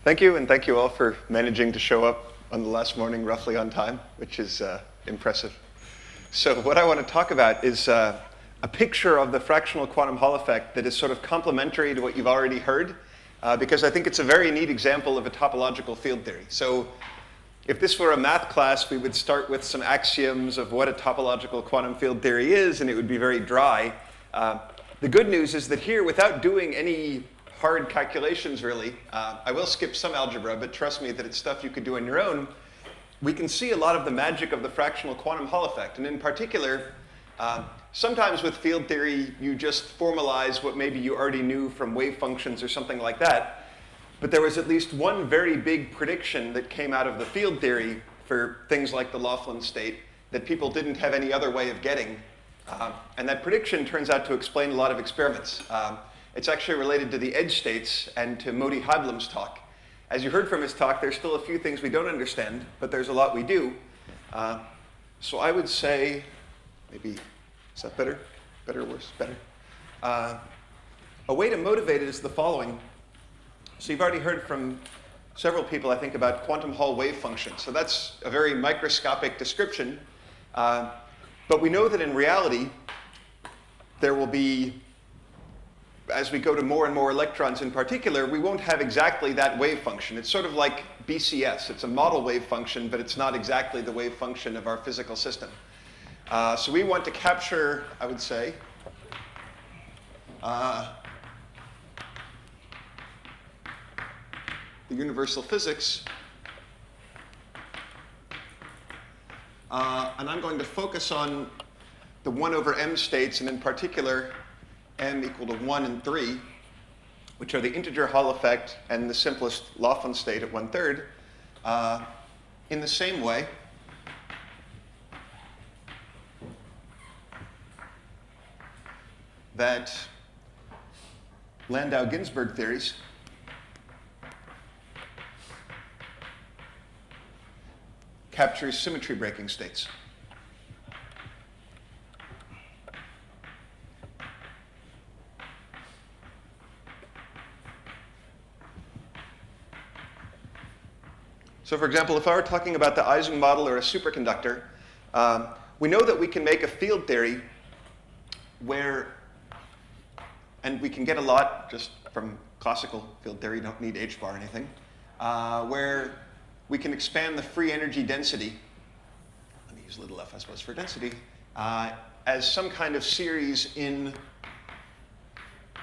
Thank you, and thank you all for managing to show up on the last morning roughly on time, which is impressive. So what I want to talk about is a picture of the fractional quantum Hall effect that is sort of complementary to what you've already heard, because I think it's a very neat example of a topological field theory. So if this were a math class, we would start with some axioms of what a topological quantum field theory is, and it would be very dry. The good news is that here, without doing any hard calculations, really, I will skip some algebra, but trust me that it's stuff you could do on your own. We can see a lot of the magic of the fractional quantum Hall effect. And in particular, sometimes with field theory, you just formalize what maybe you already knew from wave functions or something like that. But there was at least one very big prediction that came out of the field theory for things like the Laughlin state that people didn't have any other way of getting. And that prediction turns out to explain a lot of experiments. It's actually related to the edge states and to Moti Heiblem's talk. As you heard from his talk, there's still a few things we don't understand, but there's a lot we do. So I would say, maybe, is that better? Better or worse? Better. A way to motivate it is the following. So you've already heard from several people, I think, about quantum Hall wave functions. So that's a very microscopic description. But we know that in reality, there will be, as we go to more and more electrons in particular, we won't have exactly that wave function. It's sort of like BCS. It's a model wave function, but it's not exactly the wave function of our physical system. So we want to capture, I would say, the universal physics. And I'm going to focus on the 1 over m states, and in particular, m equal to 1 and 3, which are the integer Hall effect and the simplest Laughlin state at 1/3, in the same way that Landau-Ginzburg theories capture symmetry breaking states. So for example, if I were talking about the Ising model or a superconductor, we know that we can make a field theory where, and we can get a lot just from classical field theory, you don't need h-bar or anything, where we can expand the free energy density, let me use little f, I suppose, for density, as some kind of series in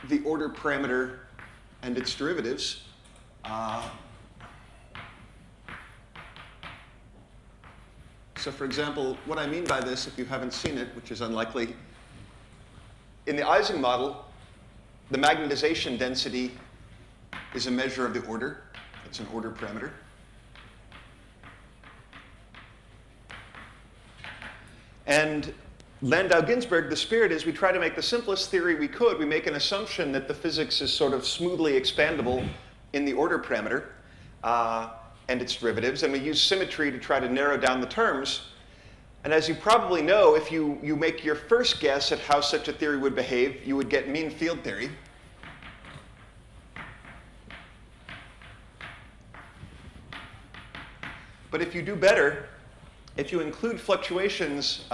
the order parameter and its derivatives. So for example, what I mean by this, if you haven't seen it, which is unlikely, in the Ising model, the magnetization density is a measure of the order. It's an order parameter. And Landau-Ginzburg, the spirit is we try to make the simplest theory we could. We make an assumption that the physics is sort of smoothly expandable in the order parameter and its derivatives, and we use symmetry to try to narrow down the terms. And as you probably know, if you make your first guess at how such a theory would behave, you would get mean field theory. But if you do better, if you include fluctuations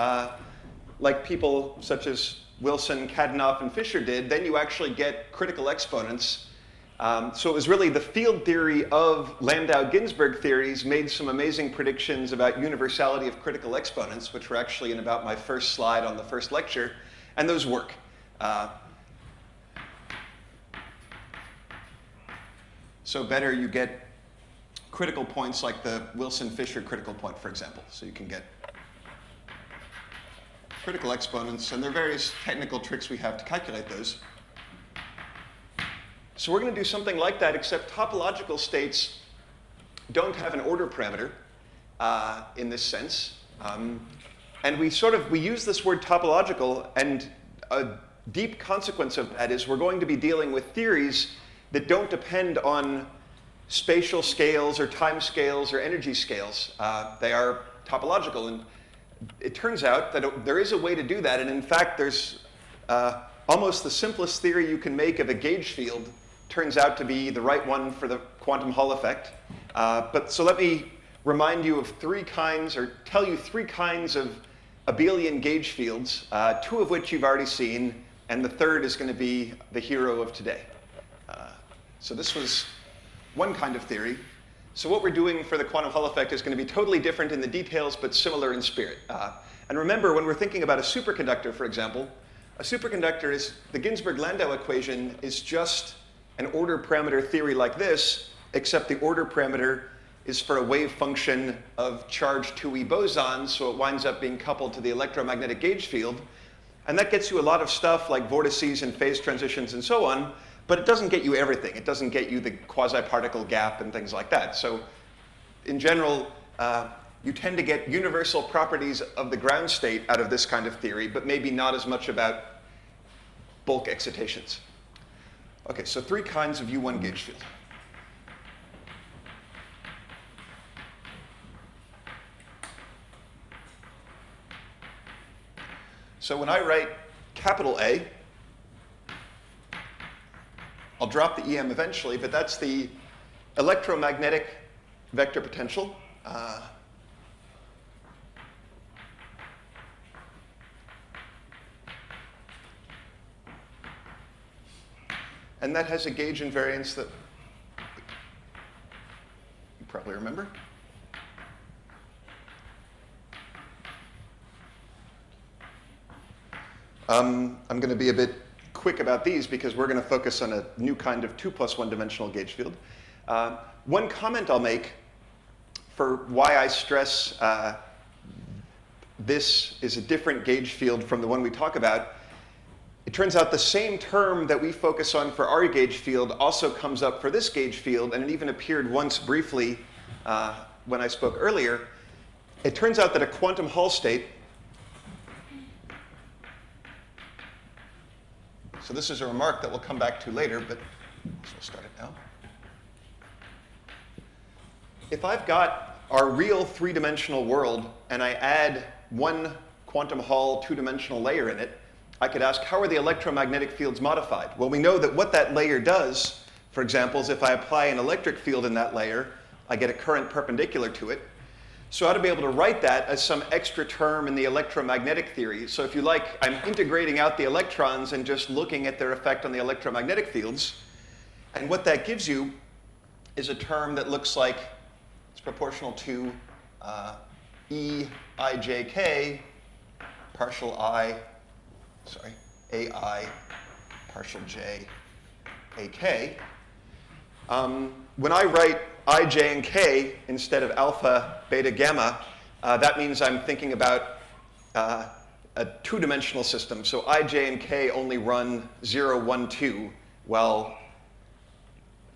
like people such as Wilson, Kadanoff, and Fisher did, then you actually get critical exponents. So it was really the field theory of Landau-Ginzburg theories made some amazing predictions about universality of critical exponents, which were actually in about my first slide on the first lecture, and those work. So better, you get critical points like the Wilson-Fisher critical point, for example. So you can get critical exponents, and there are various technical tricks we have to calculate those. So we're going to do something like that, except topological states don't have an order parameter in this sense. And we use this word topological, and a deep consequence of that is we're going to be dealing with theories that don't depend on spatial scales or time scales or energy scales. They are topological, and it turns out that there is a way to do that, and in fact there's almost the simplest theory you can make of a gauge field turns out to be the right one for the quantum Hall effect. So let me remind you of three kinds, or tell you three kinds of abelian gauge fields, two of which you've already seen, and the third is going to be the hero of today. So this was one kind of theory. So what we're doing for the quantum Hall effect is going to be totally different in the details, but similar in spirit. And remember, when we're thinking about a superconductor, for example, a superconductor is, the Ginzburg-Landau equation is just an order parameter theory like this, except the order parameter is for a wave function of charged 2e bosons, so it winds up being coupled to the electromagnetic gauge field. And that gets you a lot of stuff like vortices and phase transitions and so on, but it doesn't get you everything. It doesn't get you the quasi-particle gap and things like that. So in general, you tend to get universal properties of the ground state out of this kind of theory, but maybe not as much about bulk excitations. Okay, so three kinds of U1 gauge field. So when I write capital A, I'll drop the EM eventually, but that's the electromagnetic vector potential. And that has a gauge invariance that you probably remember. I'm going to be a bit quick about these because we're going to focus on a new kind of 2+1 dimensional gauge field. One comment I'll make for why I stress this is a different gauge field from the one we talk about. It turns out the same term that we focus on for our gauge field also comes up for this gauge field, and it even appeared once briefly when I spoke earlier. It turns out that a quantum Hall state, so this is a remark that we'll come back to later, but so we'll start it now. If I've got our real three-dimensional world and I add one quantum Hall two-dimensional layer in it, I could ask, how are the electromagnetic fields modified? Well, we know that what that layer does, for example, is if I apply an electric field in that layer, I get a current perpendicular to it. So I ought to be able to write that as some extra term in the electromagnetic theory. So if you like, I'm integrating out the electrons and just looking at their effect on the electromagnetic fields. And what that gives you is a term that looks like it's proportional to E ijk partial I, sorry, AI partial J AK. When I write I, J, and K instead of alpha, beta, gamma, that means I'm thinking about a two-dimensional system. So I, J, and K only run 0, 1, 2, while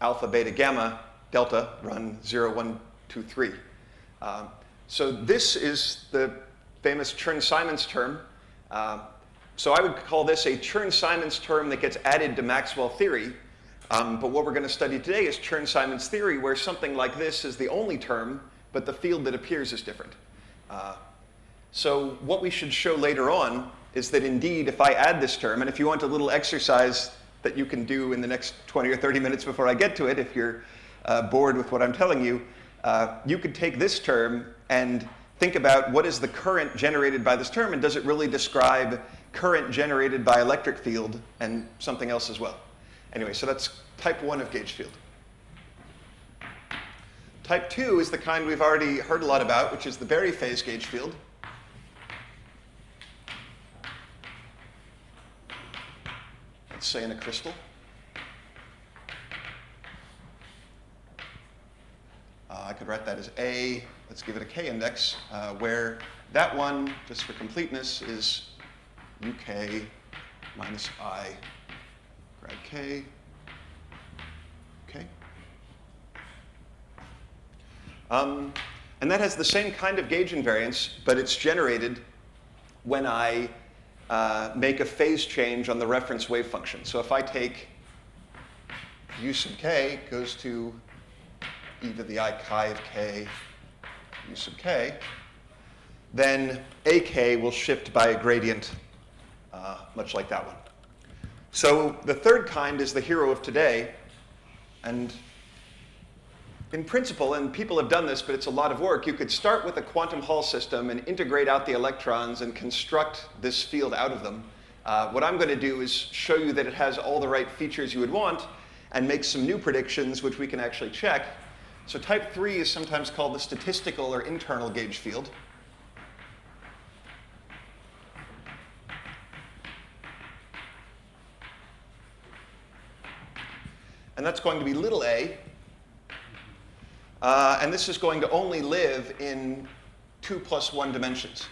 alpha, beta, gamma, delta run 0, 1, 2, 3. So this is the famous Chern-Simons term. So I would call this a Chern-Simons term that gets added to Maxwell theory. But what we're going to study today is Chern-Simons theory, where something like this is the only term, but the field that appears is different. So what we should show later on is that indeed, if I add this term, and if you want a little exercise that you can do in the next 20 or 30 minutes before I get to it, if you're bored with what I'm telling you, you could take this term and think about what is the current generated by this term, and does it really describe current generated by electric field and something else as well. Anyway, so that's type 1 of gauge field. Type 2 is the kind we've already heard a lot about, which is the Berry phase gauge field. Let's say in a crystal. I could write that as A, let's give it a K index, where that one, just for completeness, is UK minus I grad K, okay. And that has the same kind of gauge invariance, but it's generated when I make a phase change on the reference wave function. So if I take U sub k goes to e to the I chi of k, U sub k, then AK will shift by a gradient, much like that one. So the third kind is the hero of today, And in principle, and people have done this, but it's a lot of work, you could start with a quantum Hall system and integrate out the electrons and construct this field out of them. What I'm going to do is show you that it has all the right features you would want and make some new predictions, which we can actually check. So type 3 is sometimes called the statistical or internal gauge field. And that's going to be little a. And this is going to only live in 2 + 1 dimensions.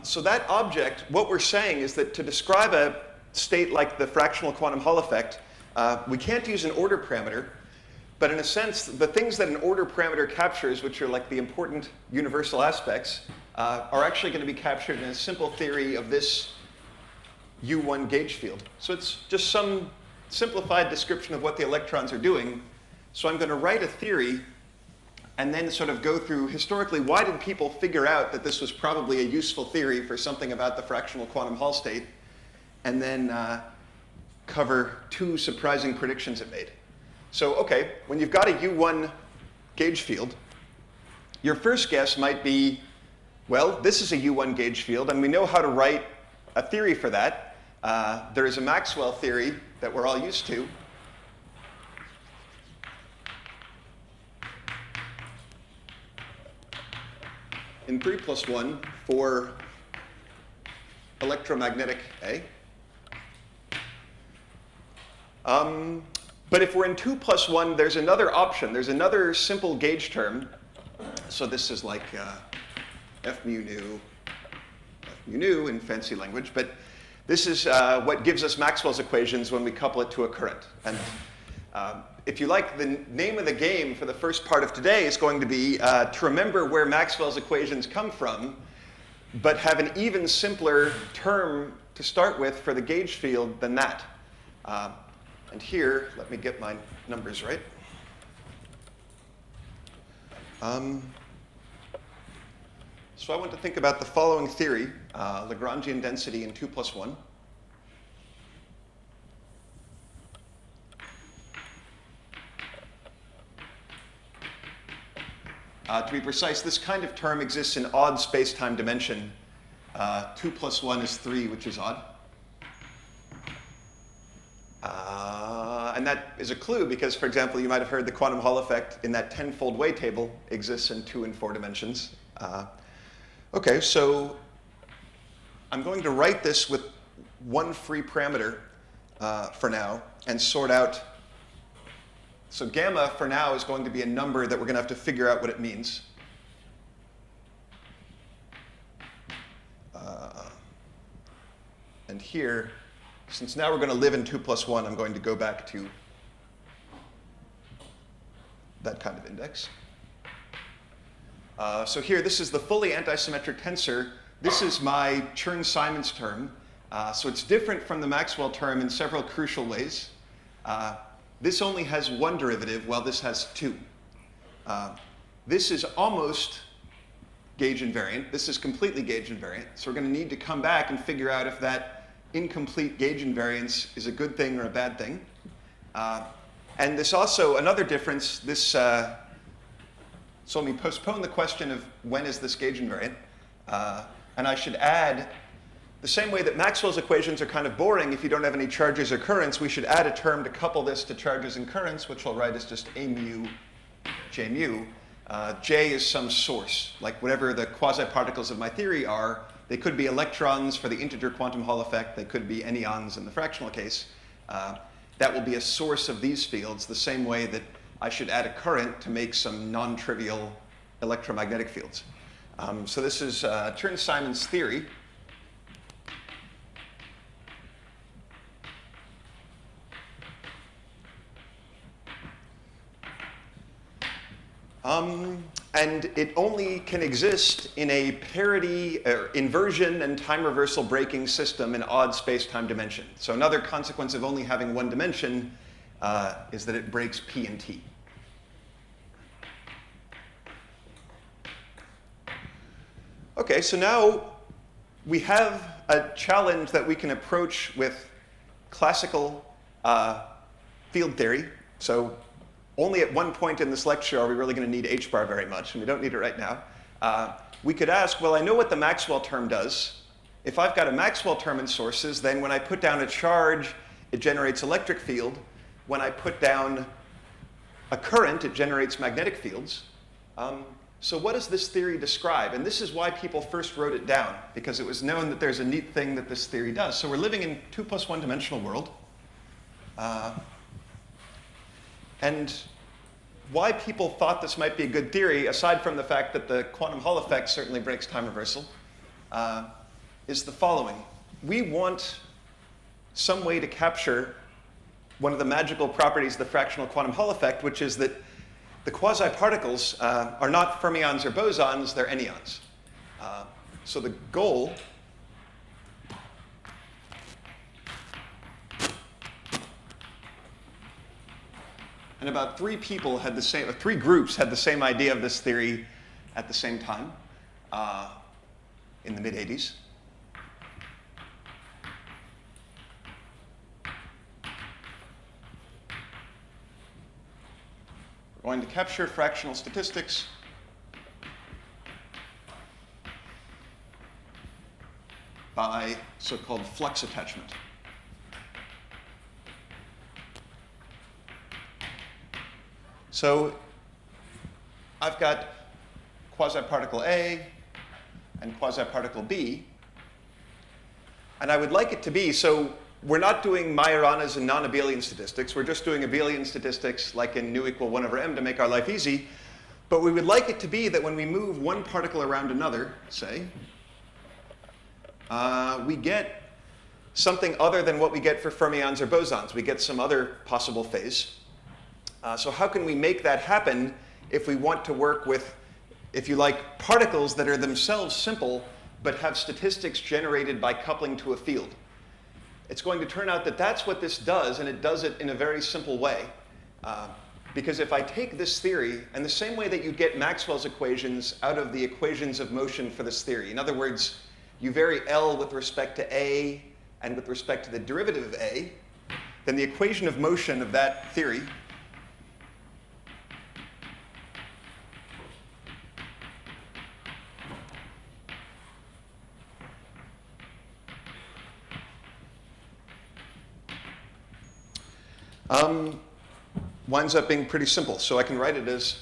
So that object, what we're saying is that to describe a state like the fractional quantum Hall effect, we can't use an order parameter. But in a sense, the things that an order parameter captures, which are like the important universal aspects, are actually going to be captured in a simple theory of this U1 gauge field. So it's just some simplified description of what the electrons are doing. So I'm going to write a theory and then sort of go through historically, why did people figure out that this was probably a useful theory for something about the fractional quantum Hall state, and then cover 2 surprising predictions it made. So okay, when you've got a U1 gauge field, your first guess might be, well, this is a U1 gauge field, and we know how to write a theory for that. There is a Maxwell theory that we're all used to. In 3 + 1 for electromagnetic A. But if we're in 2 + 1, there's another option. There's another simple gauge term. So this is like F mu nu in fancy language. But this is what gives us Maxwell's equations when we couple it to a current. And if you like, the name of the game for the first part of today is going to be to remember where Maxwell's equations come from, but have an even simpler term to start with for the gauge field than that. And here, let me get my numbers right. So I want to think about the following theory, Lagrangian density in 2 + 1. To be precise, this kind of term exists in odd space-time dimension. 2 + 1 is 3, which is odd. And that is a clue because, for example, you might have heard the quantum Hall effect in that tenfold way table exists in 2 and 4 dimensions. Okay, so I'm going to write this with one free parameter for now and sort out. So gamma for now is going to be a number that we're going to have to figure out what it means. And here, since now we're going to live in 2 + 1, I'm going to go back to that kind of index. So here, this is the fully antisymmetric tensor. This is my Chern-Simons term. So it's different from the Maxwell term in several crucial ways. This only has 1 derivative, while this has 2. This is almost gauge invariant. This is completely gauge invariant. So we're going to need to come back and figure out if that incomplete gauge invariance is a good thing or a bad thing. And this also, another difference, this, so let me postpone the question of when is this gauge invariant. And I should add, the same way that Maxwell's equations are kind of boring if you don't have any charges or currents, we should add a term to couple this to charges and currents, which I'll write as just A mu, J mu. J is some source, like whatever the quasi-particles of my theory are. They could be electrons for the integer quantum Hall effect. They could be anyons in the fractional case. That will be a source of these fields, the same way that I should add a current to make some non-trivial electromagnetic fields. So this is Chern-Simons theory. And it only can exist in a parity, inversion, and time reversal breaking system in odd space-time dimension. So another consequence of only having 1 dimension is that it breaks P and T. Okay, so now we have a challenge that we can approach with classical field theory. So only at one point in this lecture are we really going to need h-bar very much, and we don't need it right now. We could ask, well, I know what the Maxwell term does. If I've got a Maxwell term in sources, then when I put down a charge, it generates electric field. When I put down a current, it generates magnetic fields. So what does this theory describe? And this is why people first wrote it down, because it was known that there's a neat thing that this theory does. So we're living in 2 + 1 dimensional world. And why people thought this might be a good theory, aside from the fact that the quantum Hall effect certainly breaks time reversal, is the following. We want some way to capture one of the magical properties of the fractional quantum Hall effect, which is that the quasi-particles are not fermions or bosons, they're anyons. So the goal and about 3 people had the same, 3 groups had the same idea of this theory at the same time in the mid-'80s. We're going to capture fractional statistics by so-called flux attachment. So I've got quasi-particle A and quasi-particle B, and I would like it to be, so we're not doing Majoranas and non-abelian statistics. We're just doing abelian statistics like in nu = 1/m to make our life easy. But we would like it to be that when we move one particle around another, say, we get something other than what we get for fermions or bosons. We get some other possible phase. So how can we make that happen if we want to work with, if you like, particles that are themselves simple but have statistics generated by coupling to a field? It's going to turn out that that's what this does, and it does it in a very simple way. Because if I take this theory, and the same way that you get Maxwell's equations out of the equations of motion for this theory, in other words, you vary L with respect to A and with respect to the derivative of A, then the equation of motion of that theory winds up being pretty simple. So I can write it as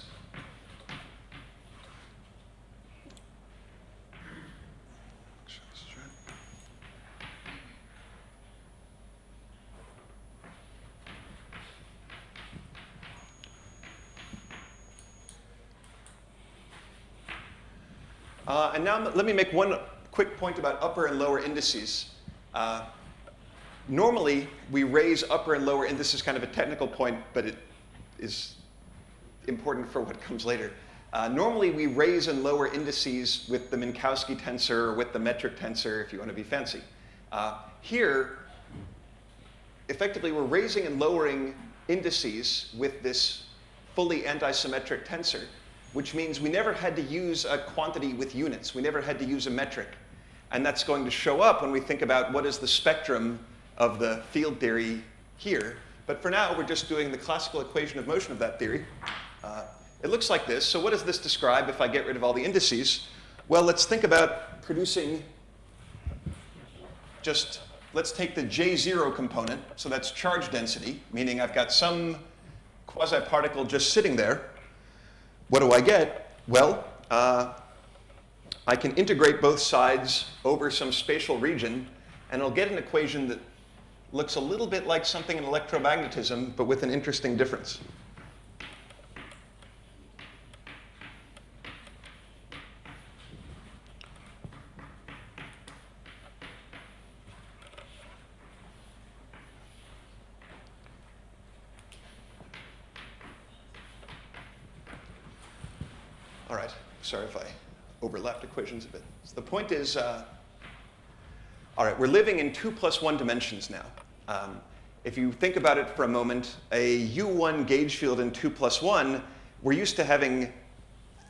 and now let me make one quick point about upper and lower indices. Normally, we raise upper and lower, and this is kind of a technical point, but it is important for what comes later. Normally, we raise and lower indices with the Minkowski tensor or with the metric tensor, if you want to be fancy. Here, effectively, we're raising and lowering indices with this fully antisymmetric tensor, which means we never had to use a quantity with units. We never had to use a metric. And that's going to show up when we think about what is the spectrum of the field theory here. But for now, we're just doing the classical equation of motion of that theory. It looks like this. So what does this describe if I get rid of all the indices? Well, let's think about producing just, let's take the J0 component. So that's charge density, meaning I've got some quasi-particle just sitting there. What do I get? Well, I can integrate both sides over some spatial region, and I'll get an equation that looks a little bit like something in electromagnetism, but with an interesting difference. All right, sorry if I overlapped equations a bit. So the point is, all right, we're living in 2 + 1 dimensions now. If you think about it for a moment, a U1 gauge field in 2 + 1, we're used to having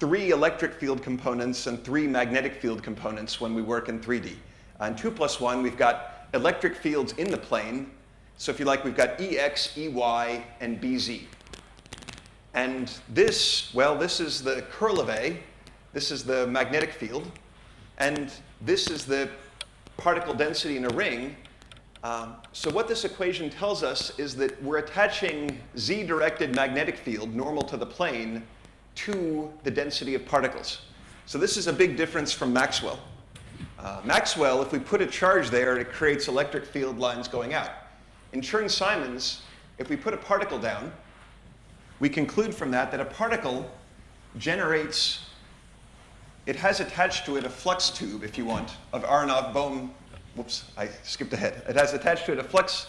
3 electric field components and 3 magnetic field components when we work in 3D. And 2 plus 1, we've got electric fields in the plane. So if you like, we've got EX, EY, and BZ. And this, well, this is the curl of A. This is the magnetic field. And this is the particle density in a ring. So what this equation tells us is that we're attaching z-directed magnetic field, normal to the plane, to the density of particles. So this is a big difference from Maxwell. Maxwell, if we put a charge there, it creates electric field lines going out. In Chern-Simons, if we put a particle down, we conclude from that that a particle generates, it has attached to it a flux tube, if you want, of Aronoff-Bohm. Whoops, I skipped ahead. It has attached to it a flux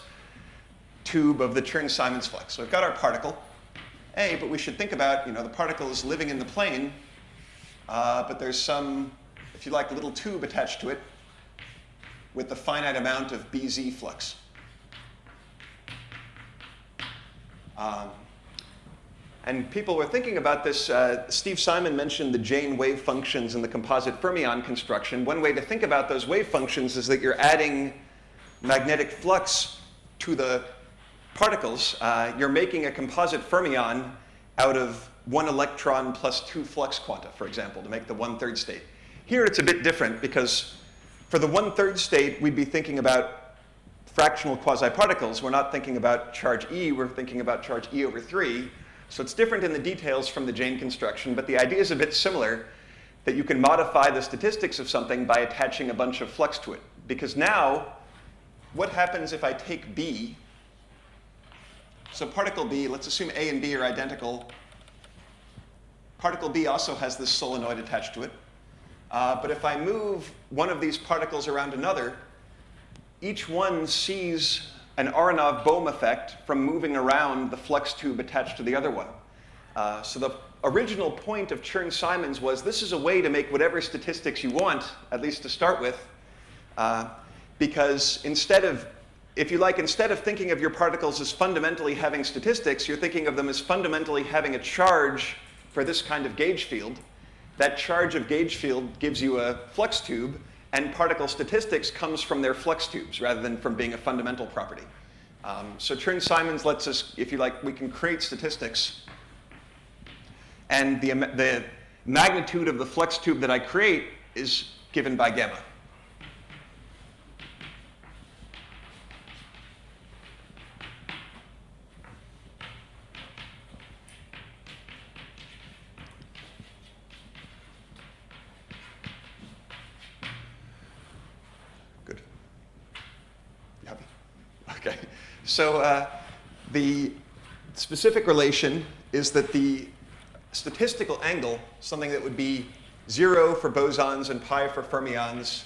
tube of the Chern-Simons flux. So we've got our particle, A, but we should think about, the particle is living in the plane, but there's some, if you like, little tube attached to it with a finite amount of BZ flux. And people were thinking about this. Steve Simon mentioned the Jane wave functions in the composite fermion construction. One way to think about those wave functions is that you're adding magnetic flux to the particles. You're making a composite fermion out of 1 electron plus 2 flux quanta, for example, to make the 1/3 state. Here it's a bit different because for the 1/3 state, we'd be thinking about fractional quasi-particles. We're not thinking about charge E, we're thinking about charge E over 3. So it's different in the details from the Jane construction, but the idea is a bit similar, that you can modify the statistics of something by attaching a bunch of flux to it. Because now, what happens if I take B? So particle B, let's assume A and B are identical. Particle B also has this solenoid attached to it. But if I move one of these particles around another, each one sees an Aronoff-Bohm effect from moving around the flux tube attached to the other one. So the original point of Chern-Simons was this is a way to make whatever statistics you want, at least to start with, because instead of thinking of your particles as fundamentally having statistics, you're thinking of them as fundamentally having a charge for this kind of gauge field. That charge of gauge field gives you a flux tube, and particle statistics comes from their flux tubes rather than from being a fundamental property. So Chern-Simons lets us, if you like, we can create statistics. And the magnitude of the flux tube that I create is given by gamma. Okay, so the specific relation is that the statistical angle, something that would be 0 for bosons and pi for fermions,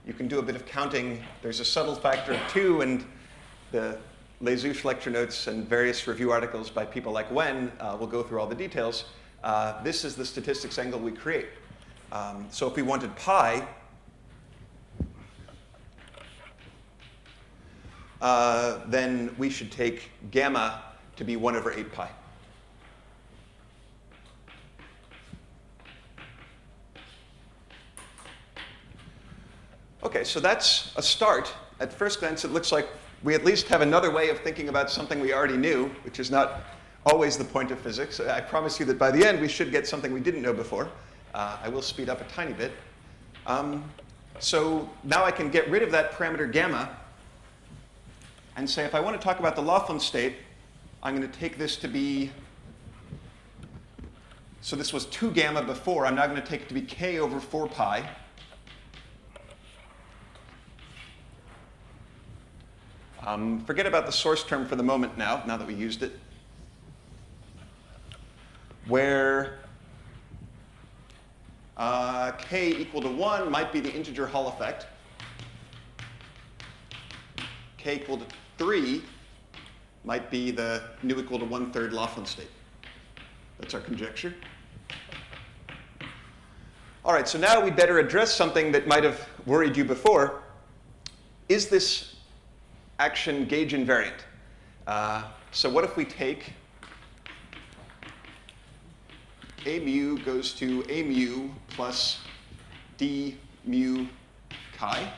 you can do a bit of counting. There's a subtle factor of 2, and the Les lecture notes and various review articles by people like Wen will go through all the details. This is the statistics angle we create. So if we wanted pi, then we should take gamma to be 1 over 8 pi. Okay, so that's a start. At first glance, it looks like we at least have another way of thinking about something we already knew, which is not always the point of physics. I promise you that by the end, we should get something we didn't know before. I will speed up a tiny bit. So now I can get rid of that parameter gamma and say, if I want to talk about the Laughlin state, I'm going to take this to be, so this was 2 gamma before. I'm now going to take it to be k over 4 pi. Forget about the source term for the moment now that we used it, where k equal to 1 might be the integer Hall effect. K equal to 3 might be the nu equal to 1/3 Laughlin state. That's our conjecture. All right, so now we better address something that might have worried you before. Is this action gauge invariant? So what if we take A mu goes to A mu plus d mu chi.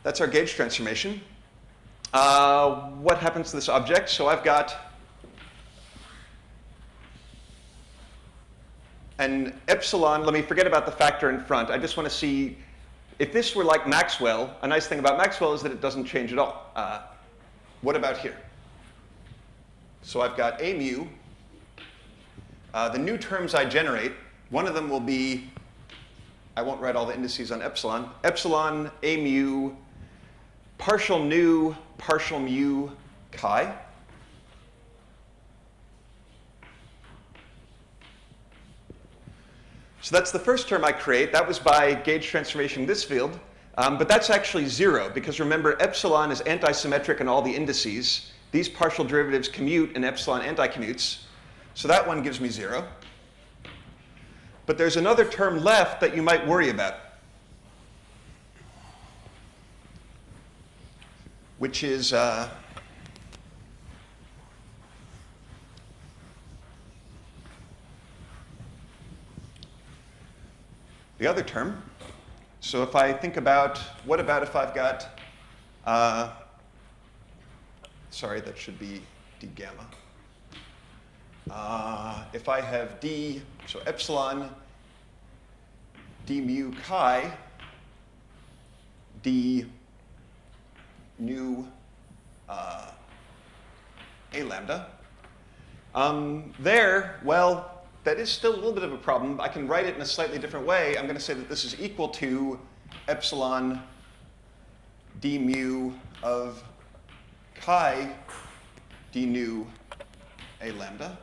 That's our gauge transformation. What happens to this object? So I've got an epsilon. Let me forget about the factor in front. I just want to see, if this were like Maxwell, a nice thing about Maxwell is that it doesn't change at all. What about here? So I've got a mu. The new terms I generate, one of them will be, I won't write all the indices on epsilon, epsilon a mu partial nu partial mu chi. So that's the first term I create. That was by gauge transformation this field. But that's actually 0, because remember, epsilon is antisymmetric in all the indices. These partial derivatives commute and epsilon anticommutes. So that one gives me 0. But there's another term left that you might worry about, which is the other term. So if I think about, what about if I've got, sorry, that should be d gamma. If I have d, so epsilon d mu chi d nu a lambda, well, that is still a little bit of a problem. I can write it in a slightly different way. I'm going to say that this is equal to epsilon d mu of chi d nu a lambda,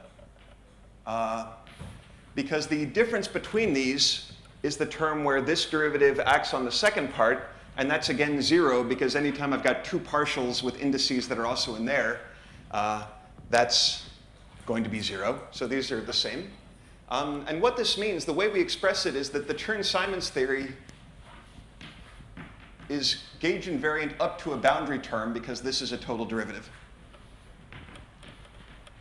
because the difference between these is the term where this derivative acts on the second part, and that's again 0, because anytime I've got two partials with indices that are also in there, that's going to be 0. So these are the same. And what this means, the way we express it, is that the Chern-Simons theory is gauge invariant up to a boundary term, because this is a total derivative.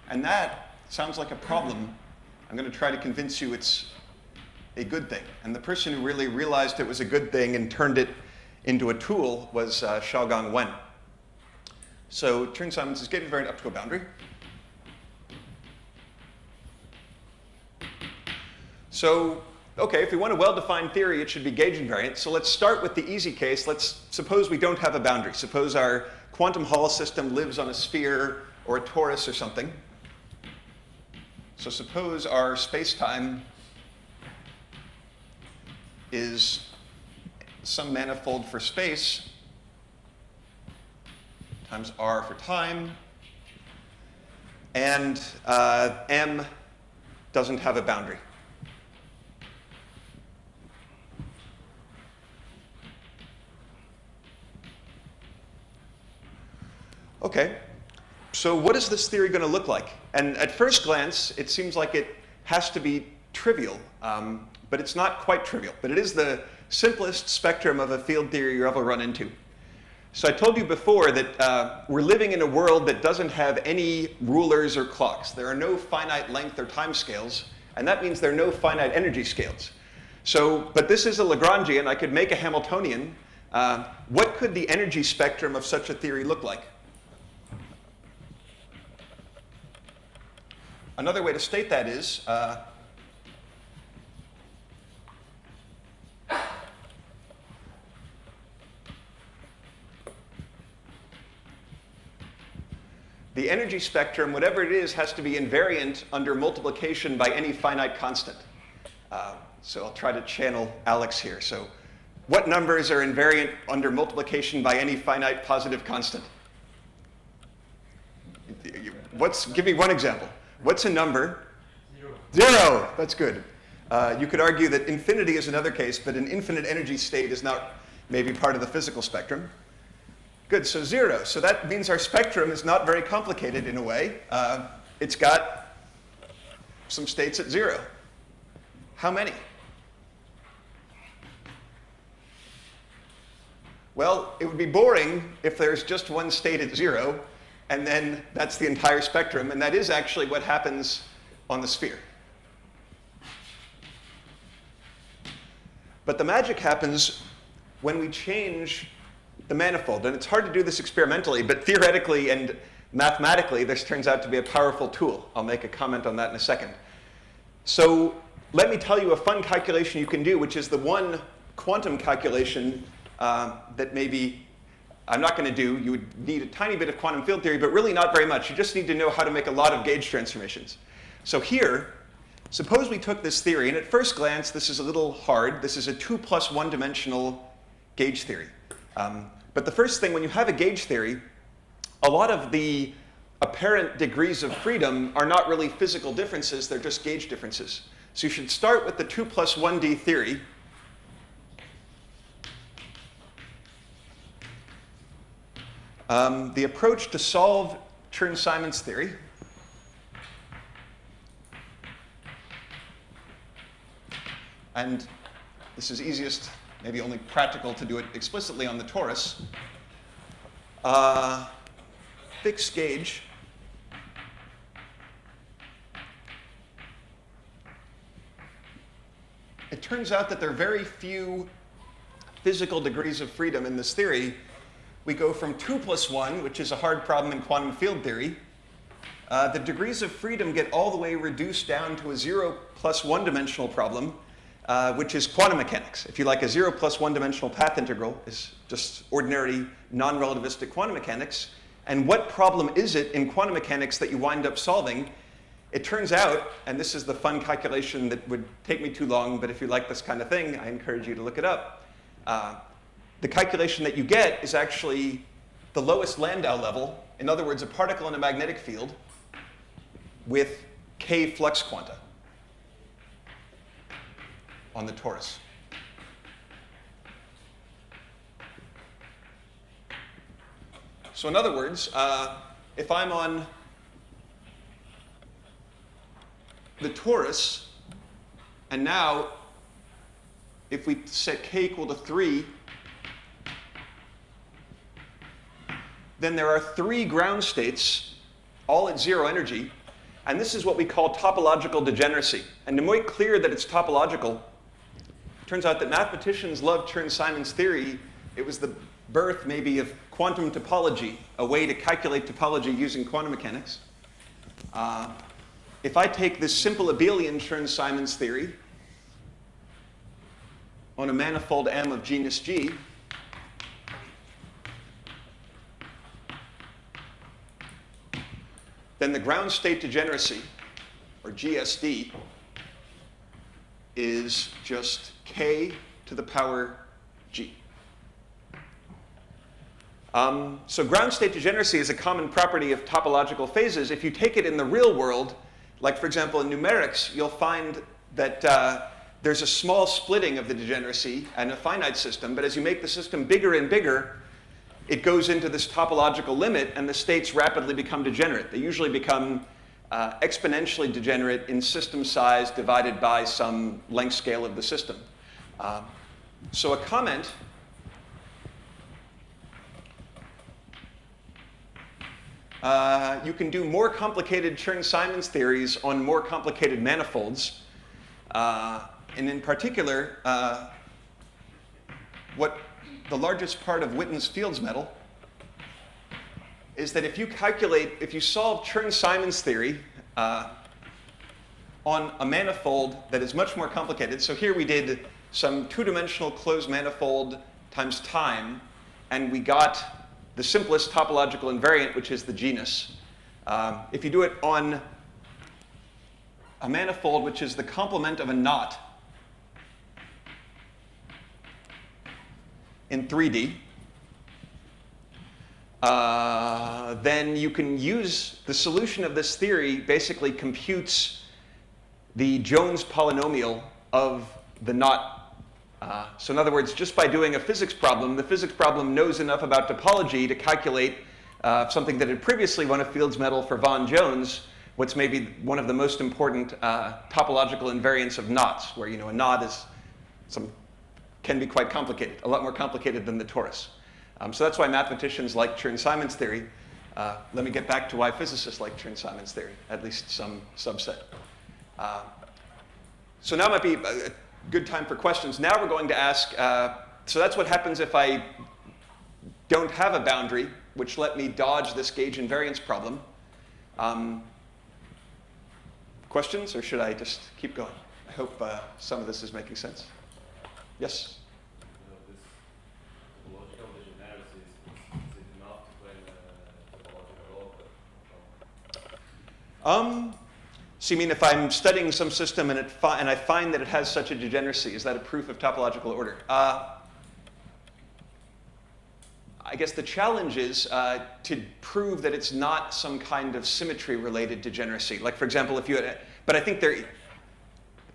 And that sounds like a problem. I'm going to try to convince you it's a good thing. And the person who really realized it was a good thing and turned it into a tool was Xiaogang Wen. So Chern-Simons is gauge invariant up to a boundary. So, okay, if we want a well-defined theory, it should be gauge invariant. So let's start with the easy case. Let's suppose we don't have a boundary. Suppose our quantum Hall system lives on a sphere or a torus or something. So suppose our space-time is some manifold for space times r for time, and m doesn't have a boundary. Okay, so what is this theory going to look like? And at first glance, it seems like it has to be trivial, but it's not quite trivial. But it is the simplest spectrum of a field theory you'll ever run into. So I told you before that we're living in a world that doesn't have any rulers or clocks. There are no finite length or time scales, and that means there are no finite energy scales. So, but this is a Lagrangian. I could make a Hamiltonian. What could the energy spectrum of such a theory look like? Another way to state that is the energy spectrum, whatever it is, has to be invariant under multiplication by any finite constant. So I'll try to channel Alex here. So what numbers are invariant under multiplication by any finite positive constant? Give me one example. What's a number? 0. That's good. You could argue that infinity is another case, but an infinite energy state is not maybe part of the physical spectrum. Good, so 0. So that means our spectrum is not very complicated in a way. It's got some states at 0. How many? Well, it would be boring if there's just one state at 0, and then that's the entire spectrum, and that is actually what happens on the sphere. But the magic happens when we change the manifold. And it's hard to do this experimentally, but theoretically and mathematically, this turns out to be a powerful tool. I'll make a comment on that in a second. So let me tell you a fun calculation you can do, which is the one quantum calculation that maybe I'm not going to do. You would need a tiny bit of quantum field theory, but really not very much. You just need to know how to make a lot of gauge transformations. So here, suppose we took this theory, and at first glance, this is a little hard. This is a 2 plus 1 dimensional gauge theory. But the first thing, when you have a gauge theory, a lot of the apparent degrees of freedom are not really physical differences. They're just gauge differences. So you should start with the 2 plus 1D theory. The approach to solve Chern-Simons theory and this is easiest, maybe only practical to do it explicitly on the torus. Fixed gauge it turns out that there are very few physical degrees of freedom in this theory. We go from 2 plus 1, which is a hard problem in quantum field theory. The degrees of freedom get all the way reduced down to a 0 plus 1 dimensional problem, which is quantum mechanics. If you like, a 0 plus 1 dimensional path integral is just ordinary non-relativistic quantum mechanics. And what problem is it in quantum mechanics that you wind up solving? It turns out, and this is the fun calculation that would take me too long, but if you like this kind of thing, I encourage you to look it up. The calculation that you get is actually the lowest Landau level, in other words, a particle in a magnetic field with k flux quanta on the torus. So in other words, if I'm on the torus, and now if we set k equal to 3, then there are 3 ground states, all at 0 energy, and this is what we call topological degeneracy. And to make clear that it's topological, it turns out that mathematicians love Chern-Simons theory. It was the birth, maybe, of quantum topology, a way to calculate topology using quantum mechanics. If I take this simple abelian Chern-Simons theory on a manifold M of genus G, then the ground state degeneracy, or GSD, is just k to the power g. So ground state degeneracy is a common property of topological phases. If you take it in the real world, like for example in numerics, you'll find that there's a small splitting of the degeneracy in a finite system, but as you make the system bigger and bigger, it goes into this topological limit, and the states rapidly become degenerate. They usually become exponentially degenerate in system size divided by some length scale of the system. So a comment you can do more complicated Chern-Simons theories on more complicated manifolds. And in particular, what the largest part of Witten's Fields metal is that if you solve Chern-Simons theory on a manifold that is much more complicated. So here we did some 2-dimensional closed manifold times time, and we got the simplest topological invariant, which is the genus. If you do it on a manifold which is the complement of a knot in 3D, then you can use the solution of this theory basically computes the Jones polynomial of the knot. So in other words, just by doing a physics problem, the physics problem knows enough about topology to calculate something that had previously won a Fields medal for von Jones, what's maybe one of the most important topological invariants of knots, where a knot can be quite complicated, a lot more complicated than the torus. So that's why mathematicians like Chern-Simons theory. Let me get back to why physicists like Chern-Simons theory, at least some subset. So now might be a good time for questions. Now we're going to ask So that's what happens if I don't have a boundary, which let me dodge this gauge invariance problem. Questions, or should I just keep going? I hope some of this is making sense. Yes? This topological degeneracy, is it enough to claim topological law? So you mean if I'm studying some system and, and I find that it has such a degeneracy, is that a proof of topological order? I guess the challenge is to prove that it's not some kind of symmetry-related degeneracy. Like, for example, if you had, but I think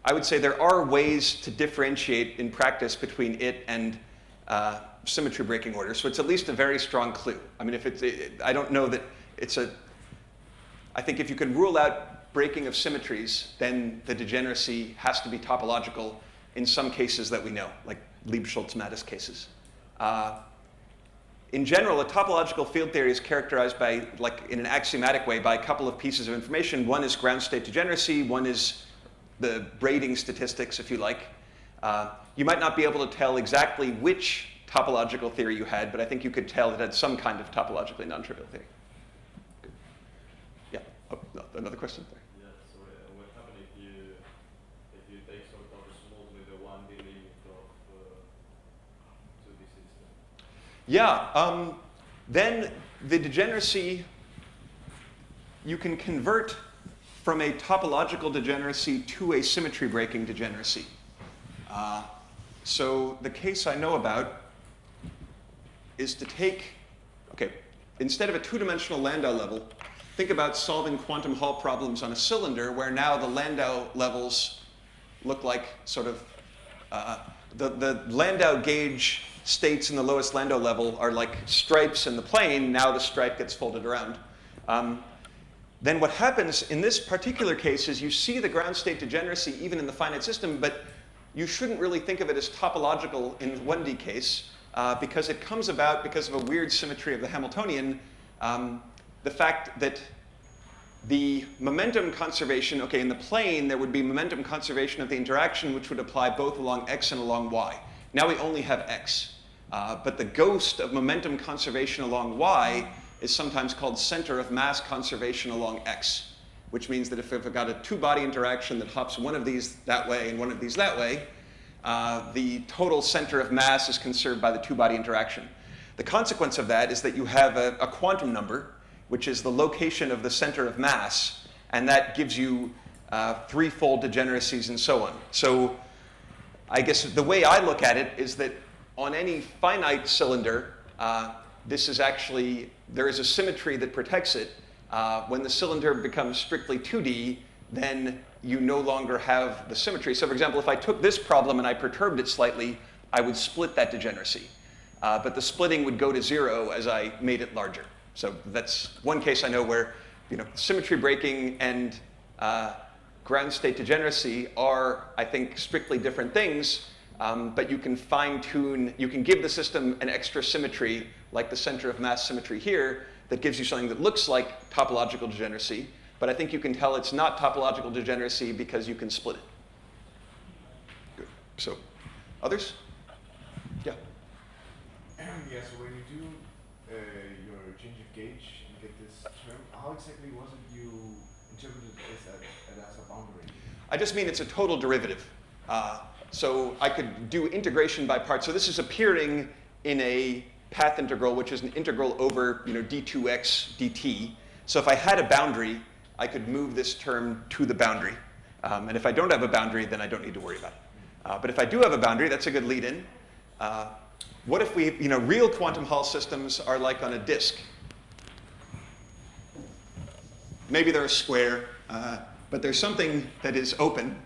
I would say there are ways to differentiate in practice between it and symmetry breaking order. So it's at least a very strong clue. I mean, if it's, I don't know that it's a, I think if you can rule out breaking of symmetries, then the degeneracy has to be topological in some cases that we know, like Lieb-Schultz-Mattis cases. In general, a topological field theory is characterized by, like in an axiomatic way, by a couple of pieces of information. One is ground state degeneracy, one is the braiding statistics, if you like. You might not be able to tell exactly which topological theory you had, but I think you could tell it had some kind of topologically non-trivial theory. Good. Yeah, oh, no, another question? Sorry. Yeah, so what happens if you take sort of a small with the 1D limit of 2D system? Yeah, then the degeneracy, you can convert from a topological degeneracy to a symmetry breaking degeneracy. So the case I know about is to take, okay, instead of a two-dimensional Landau level, think about solving quantum Hall problems on a cylinder where now the Landau levels look like sort of, the Landau gauge states in the lowest Landau level are like stripes in the plane. Now the stripe gets folded around. Then what happens in this particular case is you see the ground state degeneracy even in the finite system, but you shouldn't really think of it as topological in the 1D case because it comes about because of a weird symmetry of the Hamiltonian. The fact that the momentum conservation, okay, in the plane there would be momentum conservation of the interaction which would apply both along x and along y. Now we only have x, but the ghost of momentum conservation along y is sometimes called center of mass conservation along x, which means that if I've got a two-body interaction that hops one of these that way and one of these that way, the total center of mass is conserved by the two-body interaction. The consequence of that is that you have a quantum number, which is the location of the center of mass, and that gives you threefold degeneracies and so on. So I guess the way I look at it is that on any finite cylinder, this is actually, there is a symmetry that protects it. When the cylinder becomes strictly 2D, then you no longer have the symmetry. So for example, if I took this problem and I perturbed it slightly, I would split that degeneracy. But the splitting would go to 0 as I made it larger. So that's one case I know where symmetry breaking and ground state degeneracy are, I think, strictly different things. But you can fine-tune, you can give the system an extra symmetry, like the center of mass symmetry here, that gives you something that looks like topological degeneracy. But I think you can tell it's not topological degeneracy because you can split it. Good. So, others? Yeah. Yeah, so when you do your change of gauge and get this term, how exactly was it you interpreted it as a boundary? I just mean it's a total derivative. So I could do integration by parts. So this is appearing in a path integral, which is an integral over d2x dt. So if I had a boundary, I could move this term to the boundary. And if I don't have a boundary, then I don't need to worry about it. But if I do have a boundary, that's a good lead-in. What if we, real quantum Hall systems are like on a disk? Maybe they're a square, but there's something that is open.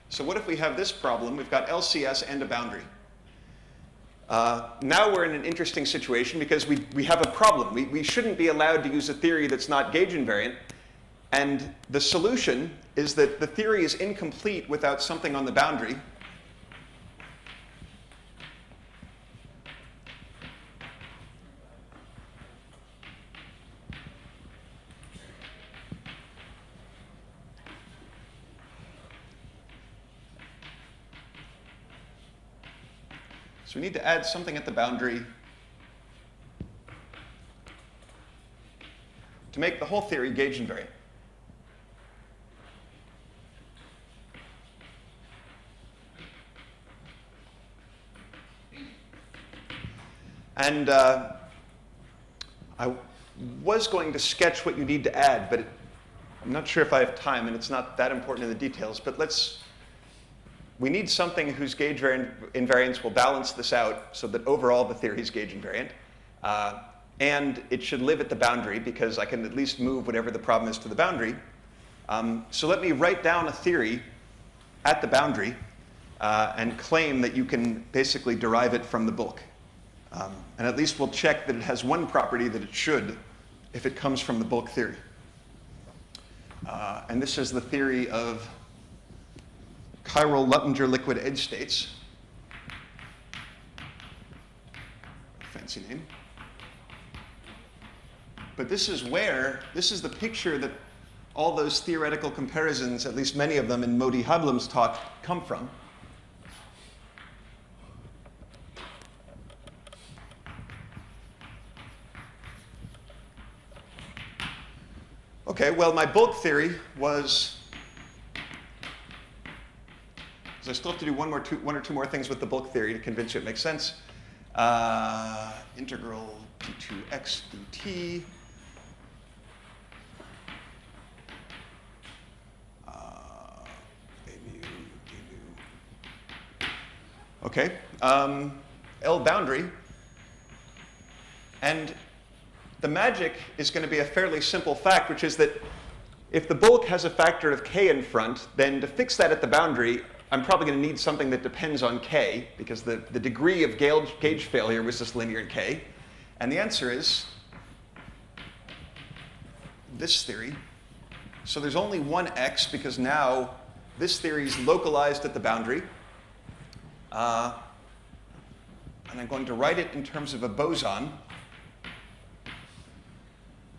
So what if we have this problem? We've got LCS and a boundary. Now we're in an interesting situation because we have a problem. We shouldn't be allowed to use a theory that's not gauge invariant. And the solution is that the theory is incomplete without something on the boundary. So we need to add something at the boundary to make the whole theory gauge invariant. And I was going to sketch what you need to add, but I'm not sure if I have time, and it's not that important in the details. But we need something whose gauge invariance will balance this out so that overall the theory is gauge invariant. And it should live at the boundary, because I can at least move whatever the problem is to the boundary. So let me write down a theory at the boundary and claim that you can basically derive it from the bulk. And at least we'll check that it has one property that it should if it comes from the bulk theory. And this is the theory of chiral Luttinger liquid edge states. Fancy name. But this is the picture that all those theoretical comparisons, at least many of them in Modi Hablam's talk, come from. Okay, well, my bulk theory was, because I still have to do one or two more things with the bulk theory to convince you it makes sense. Integral d2x dt. Okay, L boundary. And the magic is going to be a fairly simple fact, which is that if the bulk has a factor of k in front, then to fix that at the boundary, I'm probably going to need something that depends on k, because the degree of gauge failure was just linear in k. And the answer is this theory. So there's only one x, because now this theory is localized at the boundary. And I'm going to write it in terms of a boson.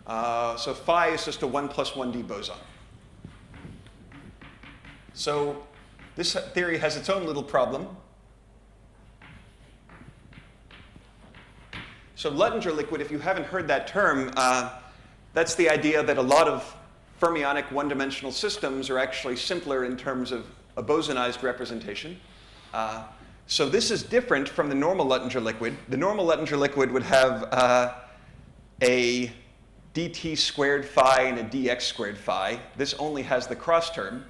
So phi is just a 1 plus 1d boson. So this theory has its own little problem. So Luttinger liquid, if you haven't heard that term, that's the idea that a lot of fermionic one-dimensional systems are actually simpler in terms of a bosonized representation. So this is different from the normal Luttinger liquid. The normal Luttinger liquid would have a dt squared phi and a dx squared phi. This only has the cross term.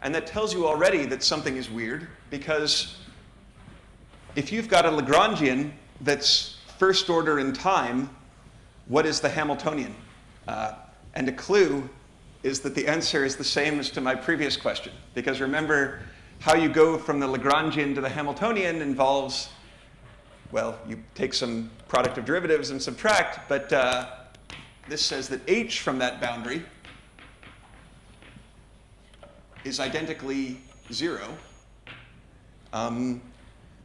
And that tells you already that something is weird, because if you've got a Lagrangian that's first order in time, what is the Hamiltonian? And a clue is that the answer is the same as to my previous question. Because remember, how you go from the Lagrangian to the Hamiltonian involves, well, you take some product of derivatives and subtract, but this says that h from that boundary is identically 0.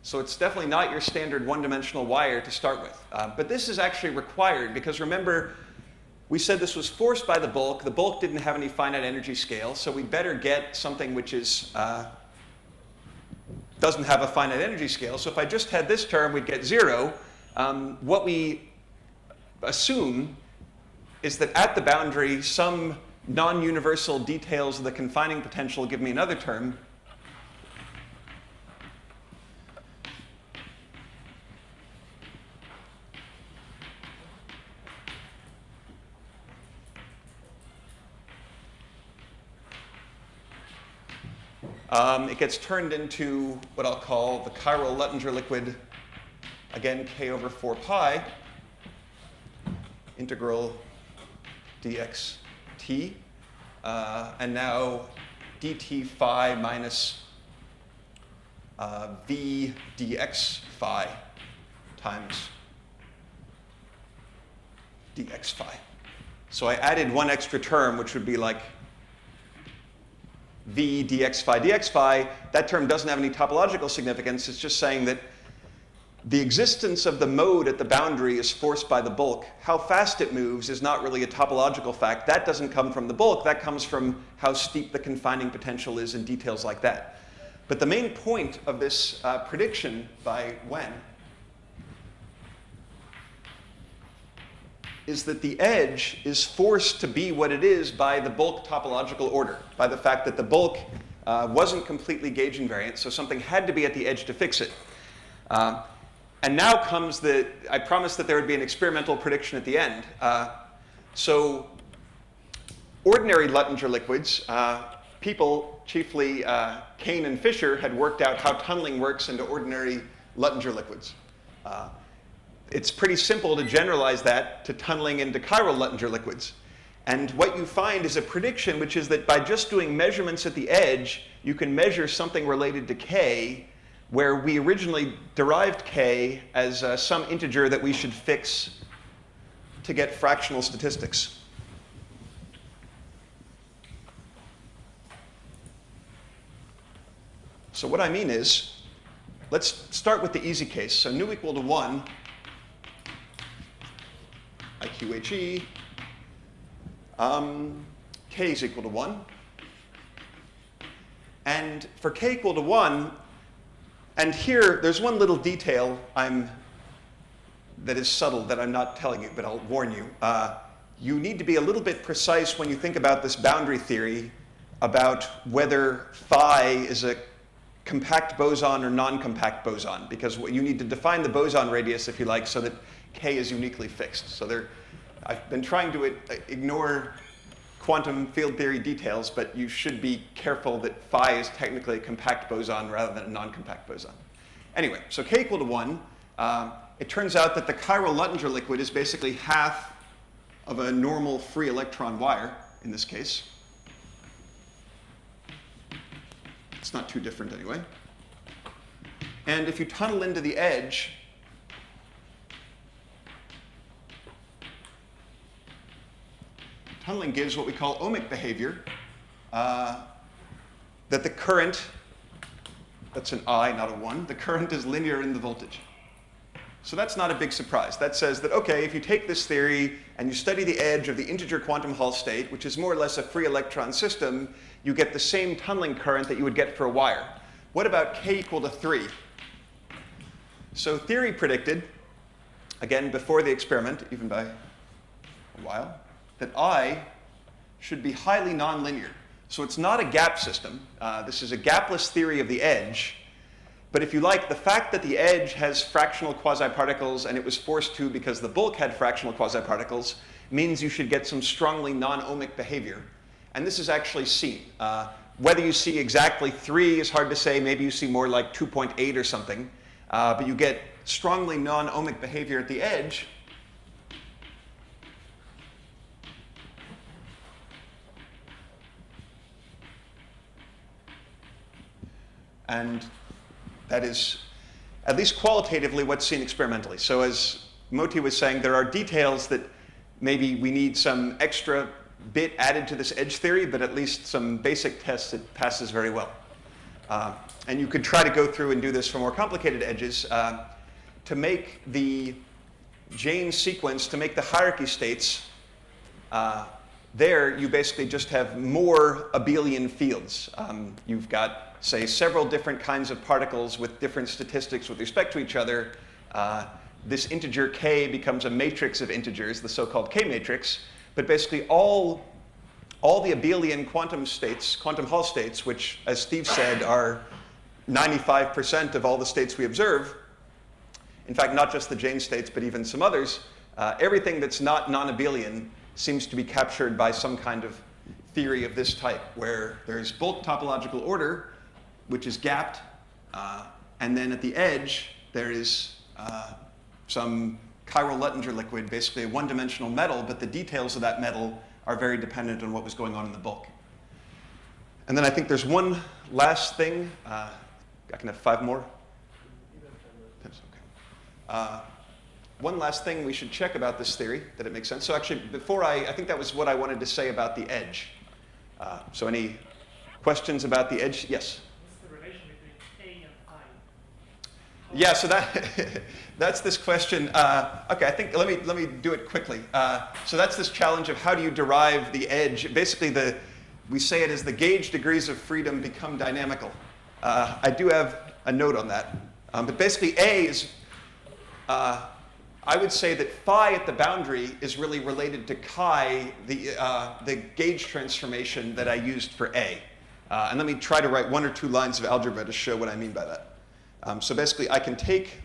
So it's definitely not your standard one-dimensional wire to start with. But this is actually required, because remember, we said this was forced by the bulk. The bulk didn't have any finite energy scale, so we better get something which is doesn't have a finite energy scale. So if I just had this term, we'd get 0. What we assume is that at the boundary, some non-universal details of the confining potential give me another term. It gets turned into what I'll call the chiral Luttinger liquid, again, k over 4 pi, integral dx t, and now dt phi minus v dx phi times dx phi. So I added one extra term, which would be like v dx phi dx phi. That term doesn't have any topological significance. It's just saying that the existence of the mode at the boundary is forced by the bulk. How fast it moves is not really a topological fact. That doesn't come from the bulk. That comes from how steep the confining potential is and details like that. But the main point of this prediction by Wen is that the edge is forced to be what it is by the bulk topological order, by the fact that the bulk wasn't completely gauge invariant, so something had to be at the edge to fix it. And now comes I promised that there would be an experimental prediction at the end. So ordinary Luttinger liquids, people, chiefly Kane and Fisher, had worked out how tunneling works into ordinary Luttinger liquids. It's pretty simple to generalize that to tunneling into chiral Luttinger liquids. And what you find is a prediction, which is that by just doing measurements at the edge, you can measure something related to K, where we originally derived K as some integer that we should fix to get fractional statistics. So what I mean is, let's start with the easy case. So nu equal to 1, FQHE, K is equal to 1. And for K equal to 1, and here there's one little detail that is subtle that I'm not telling you, but I'll warn you. You need to be a little bit precise when you think about this boundary theory about whether phi is a compact boson or non-compact boson, because you need to define the boson radius, if you like, so that K is uniquely fixed. So I've been trying to ignore quantum field theory details, but you should be careful that phi is technically a compact boson rather than a non-compact boson. Anyway, so K equal to 1. It turns out that the chiral Luttinger liquid is basically half of a normal free electron wire, in this case. It's not too different anyway. And if you tunnel into the edge, tunneling gives what we call ohmic behavior, that the current, that's an I, not a 1, the current is linear in the voltage. So that's not a big surprise. That says that, OK, if you take this theory and you study the edge of the integer quantum Hall state, which is more or less a free electron system, you get the same tunneling current that you would get for a wire. What about K equal to 3? So theory predicted, again, before the experiment, even by a while, that I should be highly nonlinear. So it's not a gap system. This is a gapless theory of the edge. But if you like, the fact that the edge has fractional quasi-particles, and it was forced to because the bulk had fractional quasi-particles, means you should get some strongly non-ohmic behavior. And this is actually seen. Whether you see exactly 3 is hard to say. Maybe you see more like 2.8 or something. But you get strongly non-ohmic behavior at the edge. And that is, at least qualitatively, what's seen experimentally. So as Moti was saying, there are details that maybe we need some extra bit added to this edge theory, but at least some basic tests it passes very well. And you could try to go through and do this for more complicated edges. To make the Jane sequence, to make the hierarchy states, there you basically just have more abelian fields. You've got, say, several different kinds of particles with different statistics with respect to each other. This integer K becomes a matrix of integers, the so-called K matrix. But basically all the abelian quantum states, quantum Hall states, which, as Steve said, are 95% of all the states we observe, in fact, not just the Jane states, but even some others, everything that's not non-abelian seems to be captured by some kind of theory of this type, where there's bulk topological order, which is gapped, and then at the edge, there is some chiral Luttinger liquid, basically a one-dimensional metal, but the details of that metal are very dependent on what was going on in the bulk. And then I think there's one last thing. I can have 5 more? That's okay. One last thing we should check about this theory, that it makes sense. So actually, before I think that was what I wanted to say about the edge. So any questions about the edge? Yes? What's the relation between K and I? Yeah, so that's this question. Okay, I think let me do it quickly. So that's this challenge of how do you derive the edge. Basically, we say it as the gauge degrees of freedom become dynamical. I do have a note on that. But basically, A is, I would say that phi at the boundary is really related to chi, the gauge transformation that I used for A. And let me try to write 1 or 2 lines of algebra to show what I mean by that. So basically, I can take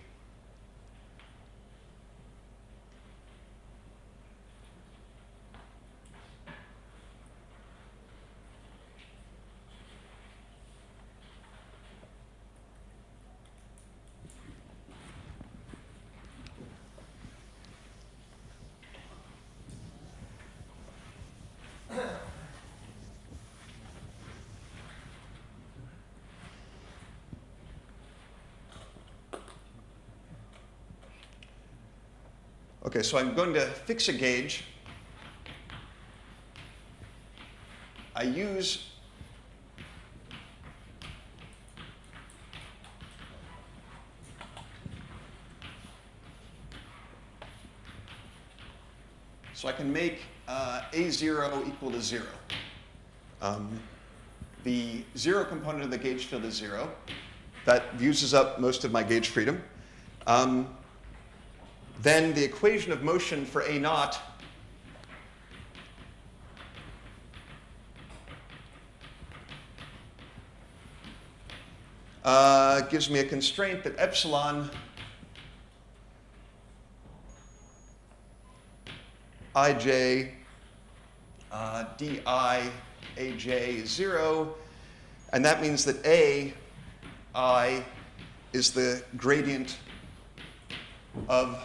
okay, so I'm going to fix a gauge. I use so I can make A0 equal to 0. The 0 component of the gauge field is 0. That uses up most of my gauge freedom. Then the equation of motion for A naught gives me a constraint that epsilon ij di aj is 0, and that means that ai is the gradient of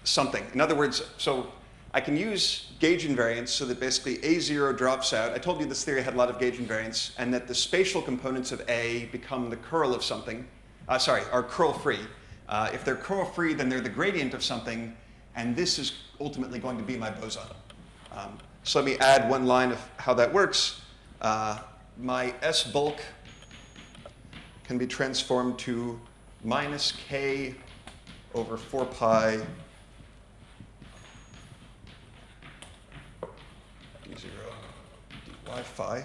something. In other words, so I can use gauge invariance so that basically A0 drops out. I told you this theory had a lot of gauge invariance, and that the spatial components of A become the curl of something. Are curl-free. If they're curl-free, then they're the gradient of something, and this is ultimately going to be my boson. So let me add 1 line of how that works. My S bulk can be transformed to minus k over 4 pi d0 dy phi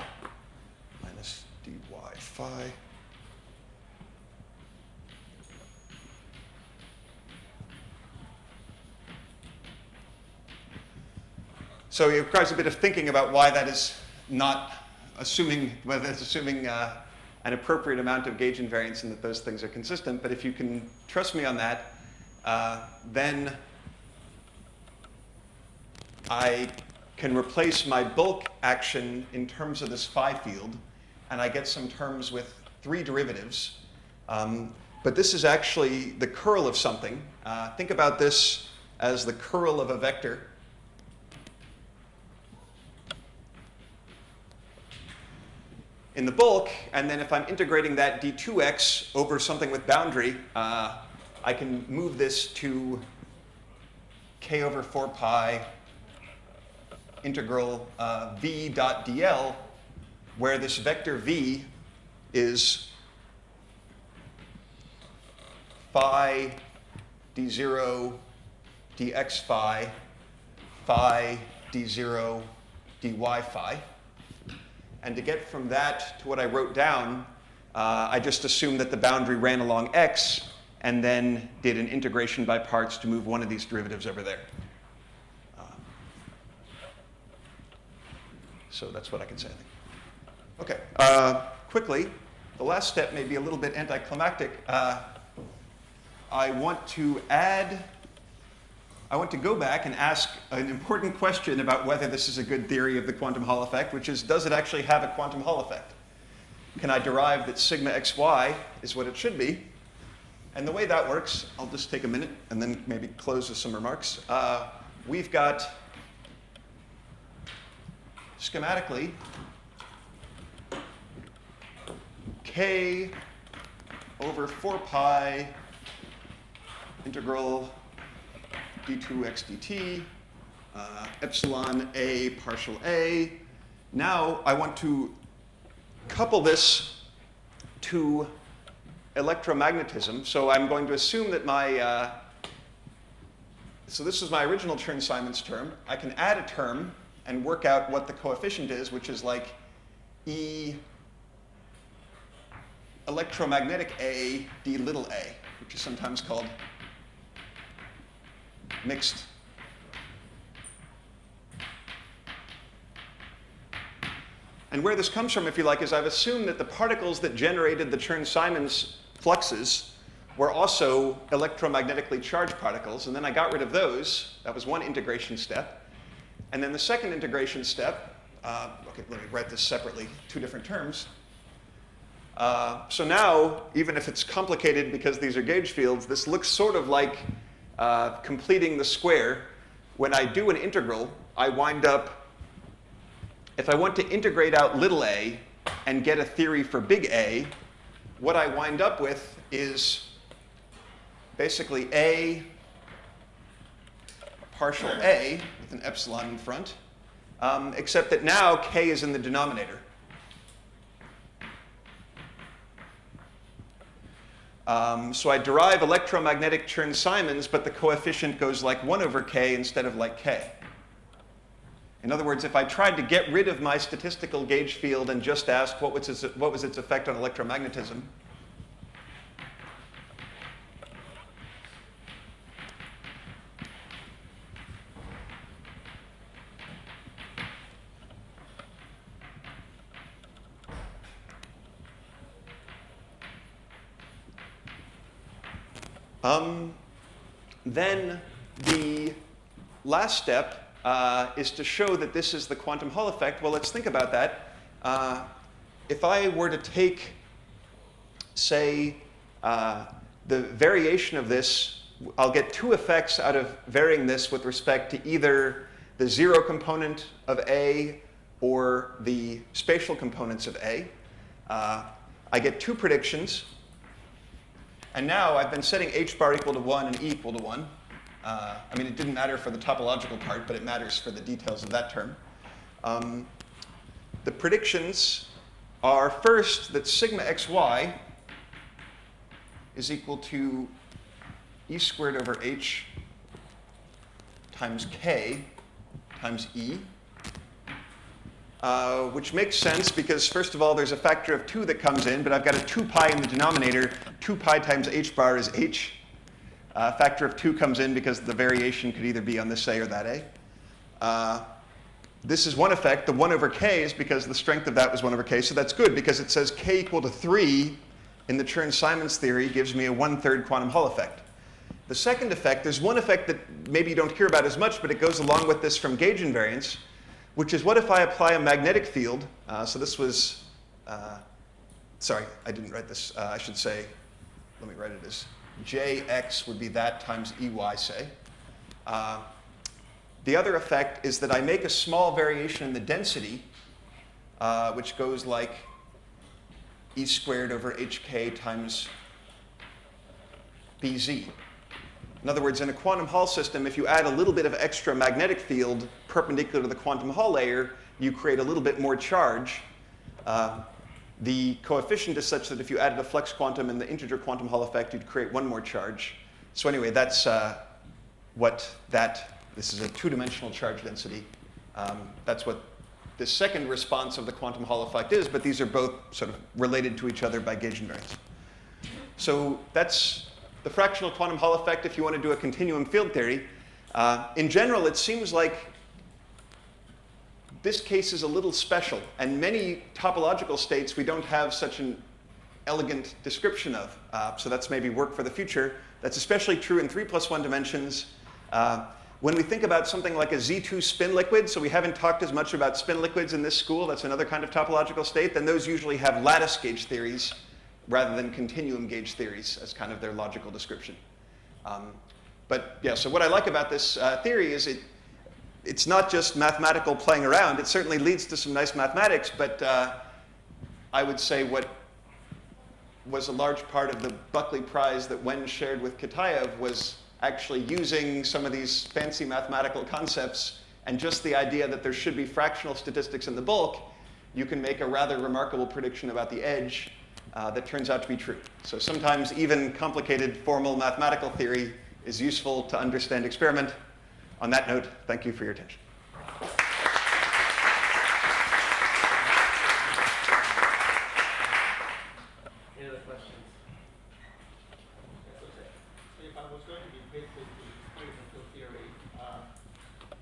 minus dy phi. So it requires a bit of thinking about why that is not assuming, whether it's assuming an appropriate amount of gauge invariance and that those things are consistent. But if you can trust me on that, then I can replace my bulk action in terms of this phi field, and I get some terms with 3 derivatives. But this is actually the curl of something. Think about this as the curl of a vector. In the bulk, and then if I'm integrating that d2x over something with boundary, I can move this to k over 4 pi integral v dot dl, where this vector v is phi d0 dx phi, phi d0 dy phi. And to get from that to what I wrote down, I just assumed that the boundary ran along x, and then did an integration by parts to move one of these derivatives over there. So that's what I can say, I think. Okay, quickly, the last step may be a little bit anticlimactic. I want to go back and ask an important question about whether this is a good theory of the quantum Hall effect, which is, does it actually have a quantum Hall effect? Can I derive that sigma xy is what it should be? And the way that works, I'll just take a minute and then maybe close with some remarks. We've got, schematically, k over 4 pi integral d2x dt, epsilon a partial a. Now I want to couple this to electromagnetism. So I'm going to assume that my, so this is my original Chern-Simons term. I can add a term and work out what the coefficient is, which is like E electromagnetic A d little a, which is sometimes called mixed. And where this comes from, if you like, is I've assumed that the particles that generated the Chern-Simons fluxes were also electromagnetically charged particles, and then I got rid of those. That was one integration step. And then the second integration step, okay, let me write this separately, two different terms. So now, even if it's complicated because these are gauge fields, this looks sort of like completing the square. When I do an integral, I wind up, if I want to integrate out little a and get a theory for big A, what I wind up with is basically A partial A with an epsilon in front, except that now K is in the denominator. So I derive electromagnetic Chern-Simons, but the coefficient goes like 1 over K instead of like K. In other words, if I tried to get rid of my statistical gauge field and just ask what was its effect on electromagnetism, then the last step is to show that this is the quantum Hall effect. Well, let's think about that. If I were to take, say, the variation of this, I'll get two effects out of varying this with respect to either the zero component of A or the spatial components of A. I get two predictions. And now I've been setting h bar equal to 1 and e equal to 1. I mean, it didn't matter for the topological part, but it matters for the details of that term. The predictions are first that sigma xy is equal to e squared over h times k times e, which makes sense because, first of all, there's a factor of 2 that comes in, but I've got a 2 pi in the denominator. 2 pi times h bar is h. Factor of 2 comes in because the variation could either be on this A or that A. This is one effect. The 1 over k is because the strength of that was 1 over k. So that's good because it says k equal to 3 in the Chern-Simons theory gives me a 1/3 quantum Hall effect. The second effect, there's one effect that maybe you don't hear about as much, but it goes along with this from gauge invariance, which is what if I apply a magnetic field? So this was, sorry, I didn't write this. I should say, let me write it as Jx would be that times Ey, say. The other effect is that I make a small variation in the density, which goes like e squared over hk times bz. In other words, in a quantum Hall system, if you add a little bit of extra magnetic field perpendicular to the quantum Hall layer, you create a little bit more charge. The coefficient is such that if you added a flux quantum and the integer quantum Hall effect, you'd create one more charge. So anyway, that's this is a 2-dimensional charge density. That's what the second response of the quantum Hall effect is, but these are both sort of related to each other by gauge invariance. So that's the fractional quantum Hall effect if you want to do a continuum field theory. In general, it seems like this case is a little special, and many topological states we don't have such an elegant description of. So that's maybe work for the future. That's especially true in 3+1 dimensions. When we think about something like a Z2 spin liquid, so we haven't talked as much about spin liquids in this school, that's another kind of topological state, then those usually have lattice gauge theories rather than continuum gauge theories as kind of their logical description. But yeah, so what I like about this theory is it's not just mathematical playing around. It certainly leads to some nice mathematics, but I would say what was a large part of the Buckley Prize that Wen shared with Kitaev was actually using some of these fancy mathematical concepts and just the idea that there should be fractional statistics in the bulk, you can make a rather remarkable prediction about the edge that turns out to be true. So sometimes even complicated formal mathematical theory is useful to understand experiment. On that note, thank you for your attention. Any other I was going to be fit with the experimental theory.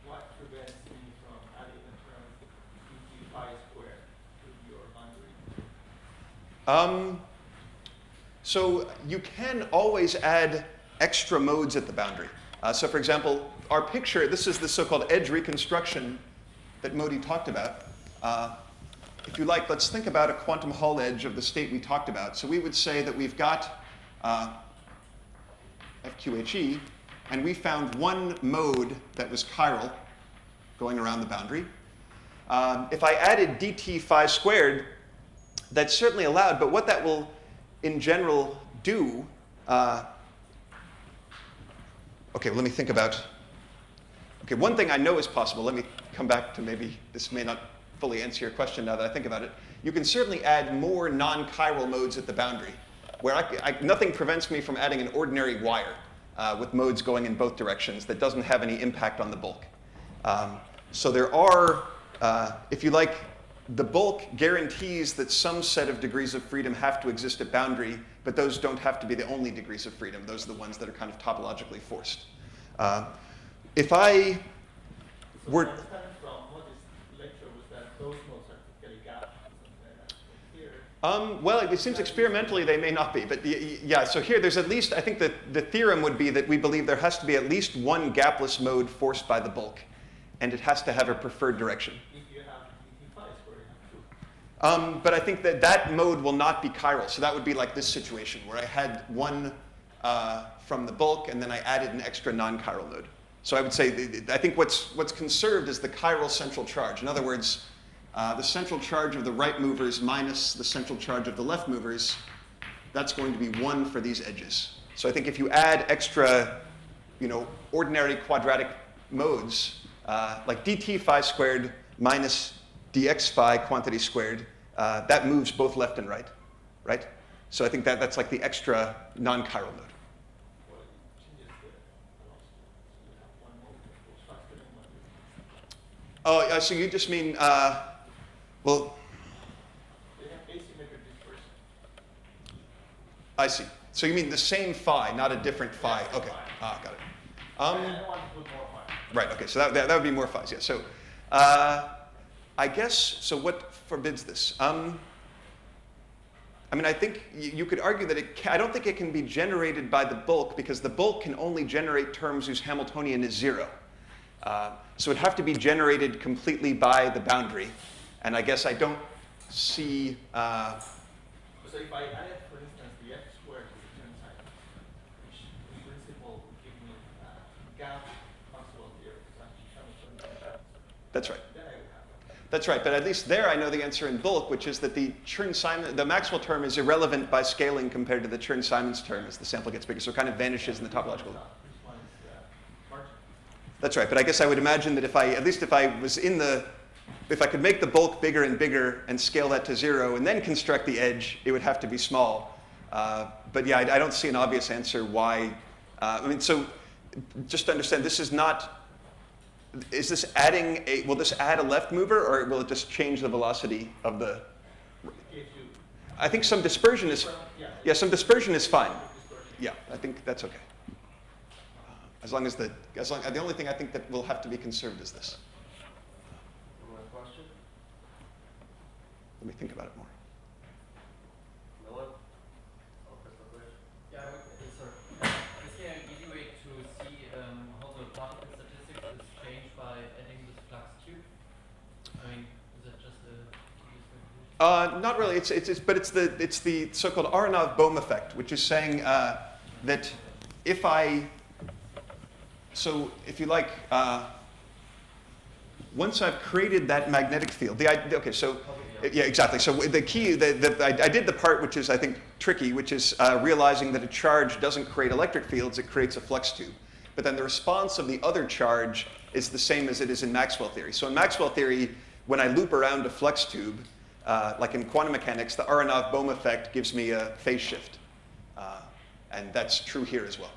What prevents me from adding the term dq phi squared to your boundary? So you can always add extra modes at the boundary. So for example, our picture, this is the so-called edge reconstruction that Modi talked about. If you like, let's think about a quantum Hall edge of the state we talked about. So we would say that we've got FQHE, and we found one mode that was chiral going around the boundary. If I added dt phi squared, that's certainly allowed, but what that will in general do, okay, let me think about, okay, one thing I know is possible. Let me come back to maybe this may not fully answer your question now that I think about it. You can certainly add more non-chiral modes at the boundary, where nothing prevents me from adding an ordinary wire with modes going in both directions that doesn't have any impact on the bulk. So there are, if you like, the bulk guarantees that some set of degrees of freedom have to exist at boundary, but those don't have to be the only degrees of freedom. Those are the ones that are kind of topologically forced. If I So were... what I understand from what this lecture was that those modes are typically gapped or something like that. So here, Well, it seems experimentally they may not be, but yeah, so here there's at least, I think that the theorem would be that we believe there has to be at least one gapless mode forced by the bulk, and it has to have a preferred direction. if you have dq phi squared, you have two. But I think that that mode will not be chiral, so that would be like this situation where I had one from the bulk and then I added an extra non-chiral node. So I would say, I think what's conserved is the chiral central charge. In other words, the central charge of the right movers minus the central charge of the left movers, that's going to be 1 for these edges. So I think if you add extra, ordinary quadratic modes, like dt phi squared minus dx phi quantity squared, that moves both left and right? So I think that's like the extra non-chiral node. Well, it changes the velocity. So you have one mode that goes faster than one move. Oh, so you just mean, well, They have asymmetric dispersion. I see. So you mean the same phi, not a different phi. Yeah, Okay, phi. got it. I don't want to put more phi. Right, okay, so that would be more phis, yeah. So I guess, so what forbids this? I mean, I think you could argue that I don't think it can be generated by the bulk because the bulk can only generate terms whose Hamiltonian is 0. So it'd have to be generated completely by the boundary. And I guess I don't see, So if I added, for instance, the f squared to the Chern-Simons, which in principle would give me gap Maxwell theory, because I'm Hamiltonian, that's right. then I would have that. That's right, but at least there I know the answer in bulk, which is that the Chern-Simons, the Maxwell term is irrelevant by scaling compared to the Chern-Simons term as the sample gets bigger, so it kind of vanishes in the topological. This one is marginal. That's right, but I guess I would imagine that if I could make the bulk bigger and bigger and scale that to 0 and then construct the edge, it would have to be small. But yeah, I don't see an obvious answer why. So just to understand, this is not. Is this adding will this add a left mover or will it just change the velocity of the? It gives you I think some dispersion is. Yeah, some dispersion is fine. dispersion. Yeah, I think that's okay. The only thing I think that will have to be conserved is this. More question? Let me think about it more. No one? Oh, first question. Yeah, sorry. Is there an easy way to see how the particle statistics is changed by adding this flux tube? I mean, is it just a tedious calculation? Not really. It's the so-called Aronoff-Bohm effect, which is saying that if you like, once I've created that magnetic field, yeah, exactly. So the key, I did the part which is, I think, tricky, which is realizing that a charge doesn't create electric fields, it creates a flux tube. But then the response of the other charge is the same as it is in Maxwell theory. So in Maxwell theory, when I loop around a flux tube, like in quantum mechanics, the Aronoff-Bohm effect gives me a phase shift. And that's true here as well.